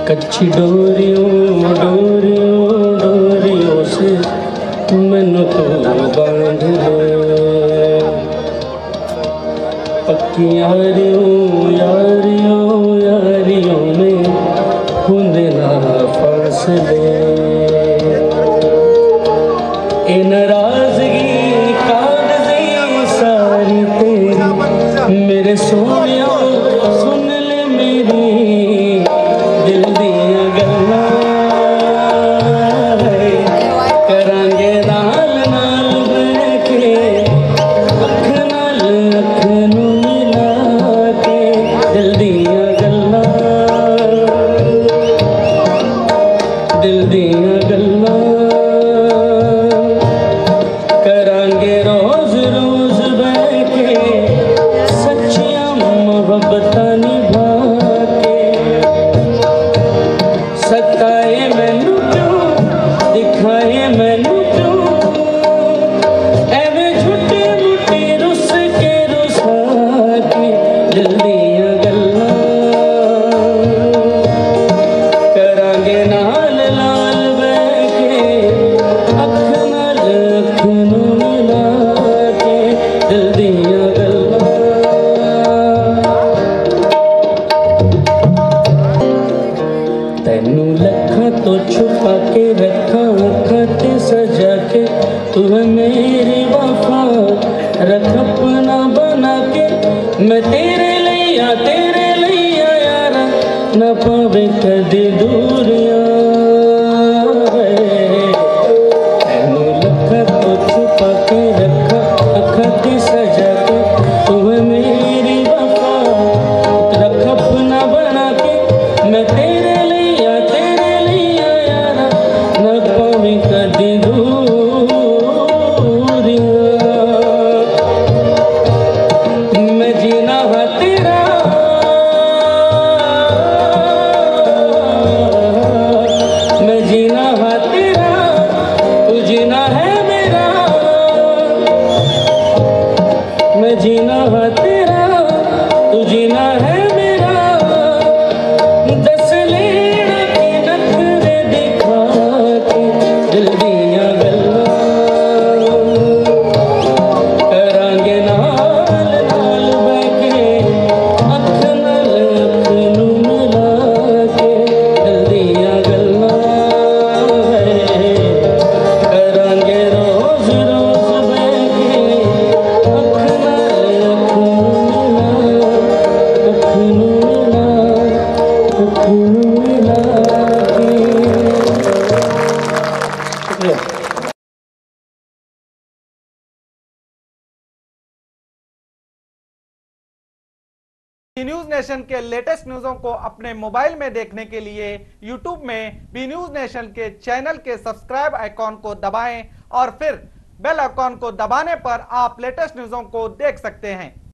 कच्ची डोरियों डोरियों डोरियों से मैनू तो बांध ले, पक्की यारियों यारियों यारियों में होंदे ना फासले। ए नाराजगी कागज़ी सारी तेरी मेरे सोनिया सुन ले मेरी दिल दियां गल्लां करांगे नाल नाल बैठ के अख नाल अख नूं मिला के दिल दियां गल्लां दिल दियां गल्लां करांगे रोज रोज बैठ के सच्चियां मोहब्बतां निभा के। सताए मैनू क्यों दिखाए मैनू क्यों एवें झूठी मूठी रुस के रुसा के दिल दियां गल्लां करांगे नाल नाल बैठ के अख नाल अख नूं मिला के दिल दियां गल्लां। तैनू लखां तो छुपा के रखा अखां ते सजा के तू है मेरी वफा रख अपना बना के मैं तेरे लिया यारा ना पावे कदी दूरियां। तैनू लखां तो छुपा के रखा अखां ते सजा के तू है मेरी वफा रख अपना बना के मैं तेरे लिया यारा न पावे कदी दूरियां। मैं जीना है तेरा मैं जीना है तेरा तू जीना है मेरा मैं जीना है तेरा तू जीना है मेरा। दस लेना की नखरे दिखा के दिल दियां गल्लां करांगे नाल नाल बैठ के अख नाल अख नूं मिला के दिल दियां गल्लां करांगे रोज रोज बैठ के अख नाल अख नूं मिला अख नूं मिला के। शुक्रिया। बी न्यूज नेशन के लेटेस्ट न्यूज़ों को अपने मोबाइल में देखने के लिए यूट्यूब में बी न्यूज नेशन के चैनल के सब्सक्राइब आइकॉन को दबाएं और फिर बेल आइकॉन को दबाने पर आप लेटेस्ट न्यूज़ों को देख सकते हैं।